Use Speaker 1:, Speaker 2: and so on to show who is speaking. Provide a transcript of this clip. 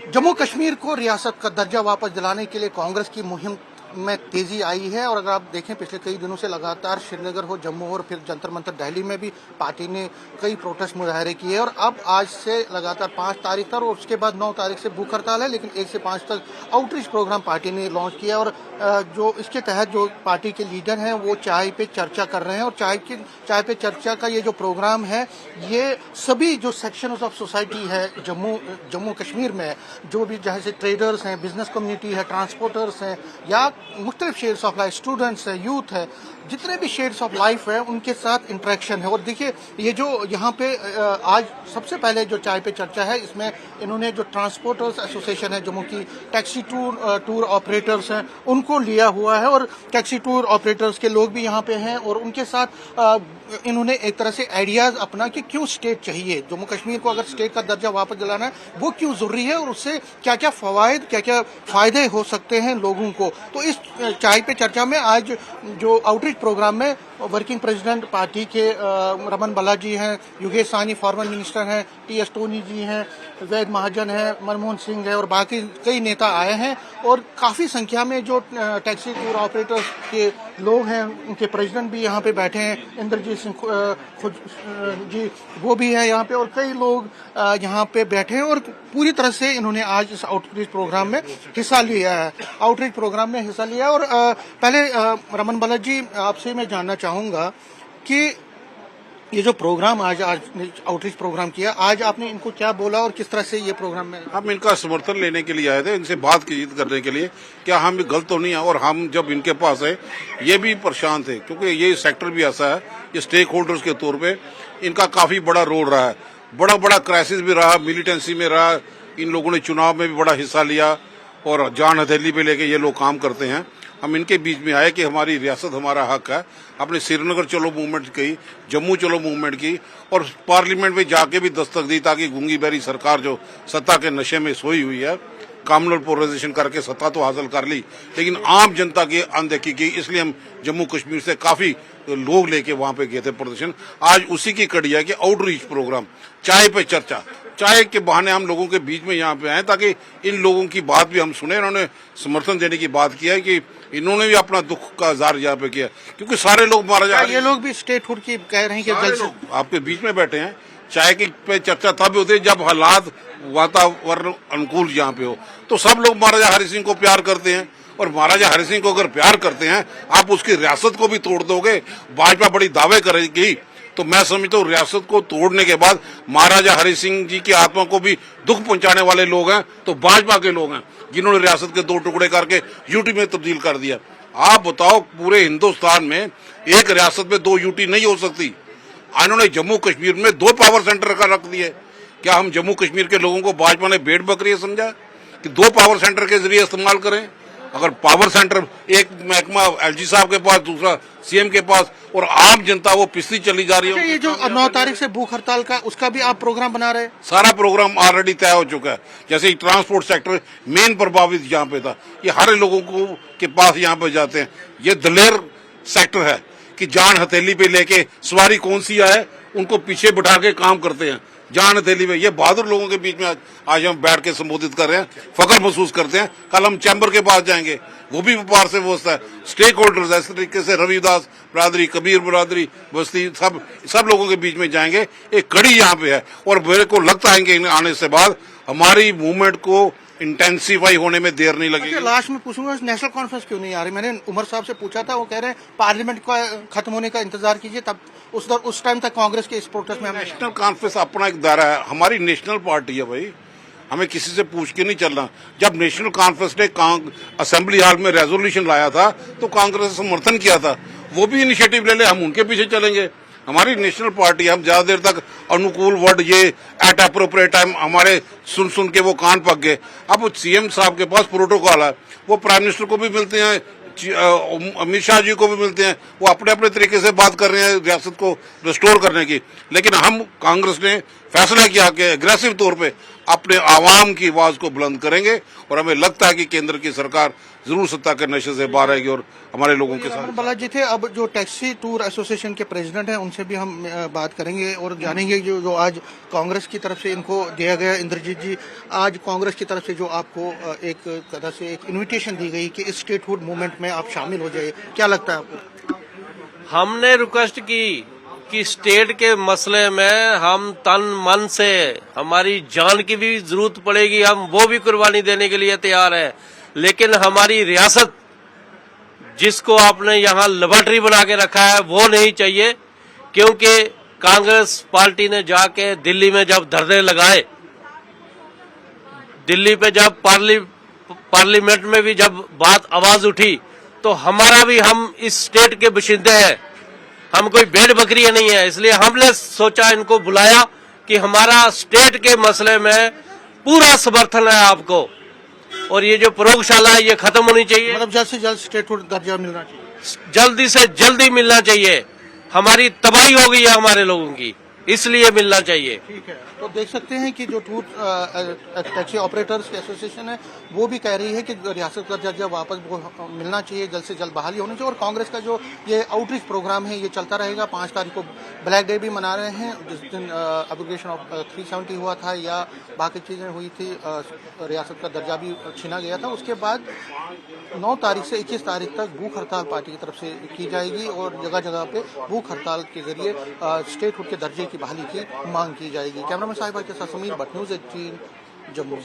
Speaker 1: जम्मू कश्मीर को रियासत का दर्जा वापस दिलाने के लिए कांग्रेस की मुहिम में तेजी आई है। और अगर आप देखें पिछले कई दिनों से लगातार श्रीनगर हो, जम्मू और फिर जंतर मंतर दिल्ली में भी पार्टी ने कई प्रोटेस्ट मुजाहरे किए। और अब आज से लगातार 5 तारीख तक और उसके बाद 9 तारीख से भूख हड़ताल है, लेकिन 1 से 5 तक आउटरीच प्रोग्राम पार्टी ने लॉन्च किया। और जो इसके तहत जो पार्टी के लीडर हैं वो चाय पे चर्चा कर रहे हैं। और चाय पे चर्चा का ये जो प्रोग्राम है ये सभी जो सेक्शंस ऑफ सोसाइटी है जम्मू कश्मीर में, जो भी जैसे ट्रेडर्स हैं, बिजनेस कम्युनिटी है, ट्रांसपोर्टर्स हैं या मुख्तलिफ शेड्स ऑफ लाइफ, स्टूडेंट्स है, यूथ है, जितने भी शेड्स ऑफ लाइफ है उनके साथ इंटरेक्शन है। और देखिए ये जो यहाँ पे आज सबसे पहले जो चाय पे चर्चा है इसमें इन्होंने जो ट्रांसपोर्टर्स एसोसिएशन है जम्मू की, टैक्सी टूर ऑपरेटर्स हैं उनको लिया हुआ है। और टैक्सी टूर ऑपरेटर्स के लोग भी यहाँ पे हैं और उनके साथ इन्होंने एक तरह से आइडियाज अपना कि क्यों स्टेट चाहिए, जम्मू कश्मीर को अगर स्टेट का दर्जा वापस दिलाना है वो क्यों जरूरी है और उससे क्या क्या फवायद, क्या क्या फायदे हो सकते हैं लोगों को। तो इस चाय पे चर्चा में आज जो आउटरीच प्रोग्राम में वर्किंग प्रेसिडेंट पार्टी के रमन बालाजी हैं, योगेश साहनी फॉर्मर मिनिस्टर हैं, टी.एस. टोनी जी हैं, वैद महाजन है, मनमोहन सिंह है और बाकी कई नेता आए हैं। और काफ़ी संख्या में जो टैक्सी टूर ऑपरेटर्स के लोग हैं उनके प्रेसिडेंट भी यहाँ पे बैठे हैं, इंद्रजीत सिंह जी वो भी है यहाँ पे, और कई लोग यहाँ पे बैठे हैं। और पूरी तरह से इन्होंने आज इस आउटरीच प्रोग्राम में हिस्सा लिया है, आउटरीच प्रोग्राम में हिस्सा लिया। और पहले रमन बालाजी आपसे मैं जानना चाहूँगा कि ये जो प्रोग्राम आज आउटरीच प्रोग्राम किया, आज आपने इनको क्या बोला और किस तरह से ये प्रोग्राम में?
Speaker 2: हम इनका समर्थन लेने के लिए आए थे, इनसे बातचीत करने के लिए क्या हम भी गलत तो नहीं है। और हम जब इनके पास है ये भी परेशान थे क्योंकि ये सेक्टर भी ऐसा है, ये स्टेक होल्डर्स के तौर पे इनका काफी बड़ा रोल रहा है, बड़ा बड़ा क्राइसिस भी रहा, मिलिटेंसी में रहा, इन लोगों ने चुनाव में भी बड़ा हिस्सा लिया और जान हथेली पे लेके ये लोग काम करते हैं। हम इनके बीच में आए कि हमारी रियासत हमारा हक है, अपने श्रीनगर चलो मूवमेंट की, जम्मू चलो मूवमेंट की और पार्लियामेंट में जाके भी दस्तक दी ताकि गूंगी बैरी सरकार जो सत्ता के नशे में सोई हुई है, कम्युनल पोलराइजेशन करके सत्ता तो हासिल कर ली लेकिन आम जनता की अनदेखी की। इसलिए हम जम्मू कश्मीर से काफी लोग लेके वहां पे गए थे प्रदर्शन। आज उसी की कड़ी है कि आउटरीच प्रोग्राम, चाय पे चर्चा, चाय के बहाने हम लोगों के बीच में यहाँ पे आए ताकि इन लोगों की बात भी हम सुने। इन्होंने समर्थन देने की बात की है कि इन्होंने भी अपना दुख का इजहार यहाँ पे किया क्योंकि सारे लोग मारा जा रहे हैं।
Speaker 1: ये लोग भी स्टेटहुड की कह रहे हैं कि जल्द से
Speaker 2: आपके बीच में बैठे हैं। चाय की पे चर्चा तब होती है जब हालात वातावरण अनुकूल यहाँ पे हो। तो सब लोग महाराजा हरि सिंह को प्यार करते हैं और महाराजा हरि सिंह को अगर प्यार करते हैं आप उसकी रियासत को भी तोड़ दोगे, भाजपा बड़ी दावे करेगी। तो मैं समझता हूँ रियासत को तोड़ने के बाद महाराजा हरि सिंह जी की आत्मा को भी दुख पहुंचाने वाले लोग हैं तो भाजपा के लोग हैं जिन्होंने रियासत के 2 टुकड़े करके यूटी में तब्दील कर दिया। आप बताओ पूरे हिंदुस्तान में एक रियासत में 2 यूटी नहीं हो सकती, इन्होंने जम्मू कश्मीर में 2 पावर सेंटर का रख दिए। क्या हम जम्मू कश्मीर के लोगों को भाजपा ने भेड़ बकरी समझा कि 2 पावर सेंटर के जरिए इस्तेमाल करें? अगर पावर सेंटर एक महकमा एलजी साहब के पास, दूसरा सीएम के पास और आम जनता वो पिछली चली जा रही है।
Speaker 1: ये जो 9 तारीख से भूख हड़ताल का उसका भी आप प्रोग्राम बना रहे हैं?
Speaker 2: सारा प्रोग्राम ऑलरेडी तय हो चुका है। जैसे ट्रांसपोर्ट सेक्टर मेन प्रभावित यहाँ पे था, ये हर लोगों को के पास यहाँ पे जाते हैं। ये दलेर सेक्टर है कि जान हथेली पे लेके सवारी कौन सी आए उनको पीछे बिठा के काम करते हैं जान हथेली में। ये बहादुर लोगों के बीच में आज हम बैठ के संबोधित कर रहे हैं, फख्र महसूस करते हैं। कल हम चैम्बर के पास जाएंगे, वो भी व्यापार से व्यवस्था है, स्टेक होल्डर्स है, इस तरीके से रविदास बरादरी, कबीर बरादरी, बस्ती, सब लोगों के बीच में जाएंगे। एक कड़ी यहाँ पे है और मेरे को लगता है कि आने से बाद हमारी मूवमेंट को इंटेंसिफाई होने में देर नहीं लगेगी।
Speaker 1: लास्ट में पूछूंगा नेशनल कॉन्फ्रेंस क्यों नहीं आ रही? मैंने उमर साहब से पूछा था, वो कह रहे हैं पार्लियामेंट का खत्म होने का इंतजार कीजिए, तब उस टाइम तक कांग्रेस के इस प्रोटेस्ट में।
Speaker 2: नेशनल कॉन्फ्रेंस अपना एक दायरा है, हमारी नेशनल पार्टी है भाई, हमें किसी से पूछ के नहीं चलना। जब नेशनल कॉन्फ्रेंस ने असेंबली हॉल में रेजोल्यूशन लाया था तो कांग्रेस ने समर्थन किया था, वो भी इनिशिएटिव ले ले, हम उनके पीछे चलेंगे। हमारी नेशनल पार्टी, हम ज्यादा देर तक अनुकूल वर्ड ये एट अप्रोप्रिएट टाइम हमारे सुन के वो कान पक गए। अब सीएम साहब के पास प्रोटोकॉल है, वो प्राइम मिनिस्टर को भी मिलते हैं, अमित शाह जी को भी मिलते हैं, वो अपने अपने तरीके से बात कर रहे हैं रियासत को रिस्टोर करने की। लेकिन हम कांग्रेस ने फैसला किया कि एग्रेसिव तौर पे अपने आवाम की आवाज को बुलंद करेंगे और हमें लगता है कि केंद्र की सरकार जरूर सत्ता के नशे से बाहर आएगी और हमारे लोगों के साथ।
Speaker 1: बालाजी थे। अब जो टैक्सी टूर एसोसिएशन के प्रेसिडेंट हैं उनसे भी हम बात करेंगे और जानेंगे जो आज कांग्रेस की तरफ से इनको दिया गया। इंद्रजीत जी, आज कांग्रेस की तरफ से जो आपको एक तरह से एक इन्विटेशन दी गई कि इस स्टेटहुड मूवमेंट में आप शामिल हो जाइए, क्या लगता है आपको?
Speaker 3: हमने रिक्वेस्ट की कि स्टेट के मसले में हम तन मन से, हमारी जान की भी जरूरत पड़ेगी, हम वो भी कुर्बानी देने के लिए तैयार हैं, लेकिन हमारी रियासत जिसको आपने यहाँ लेबोरेटरी बना के रखा है वो नहीं चाहिए। क्योंकि कांग्रेस पार्टी ने जाके दिल्ली में जब धरने लगाए, दिल्ली पे जब पार्लियामेंट में भी जब बात आवाज उठी, तो हमारा भी, हम इस स्टेट के बाशिंदे हैं, हम कोई भेड़ बकरियां नहीं है, इसलिए हमने सोचा इनको बुलाया कि हमारा स्टेट के मसले में पूरा समर्थन है आपको, और ये जो प्रयोगशाला है ये खत्म होनी चाहिए,
Speaker 1: मतलब जल्द से जल्द स्टेटहुड दर्जा मिलना चाहिए,
Speaker 3: जल्दी से जल्दी मिलना चाहिए। हमारी तबाही हो गई है हमारे लोगों की, इसलिए मिलना चाहिए।
Speaker 1: ठीक है। तो देख सकते हैं कि जो टूर टैक्सी ऑपरेटर्स की एसोसिएशन है वो भी कह रही है कि रियासत का दर्जा वापस वो मिलना चाहिए, जल्द से जल्द बहाली होनी चाहिए। और कांग्रेस का जो ये आउटरीच प्रोग्राम है ये चलता रहेगा। 5 तारीख को ब्लैक डे भी मना रहे हैं, जिस दिन एब्रोगेशन ऑफ 370 हुआ था या बाकी चीज़ें हुई थी, रियासत का दर्जा भी छीना गया था। उसके बाद 9 तारीख से 21 तारीख तक भूख हड़ताल पार्टी की तरफ से की जाएगी और जगह जगह पे भूख हड़ताल के जरिए स्टेटहुड के दर्जे की बहाली की मांग की जाएगी। कैमरामैन साहिबा के साथ समीर भट्ट, न्यूज़ 18 जम्मू।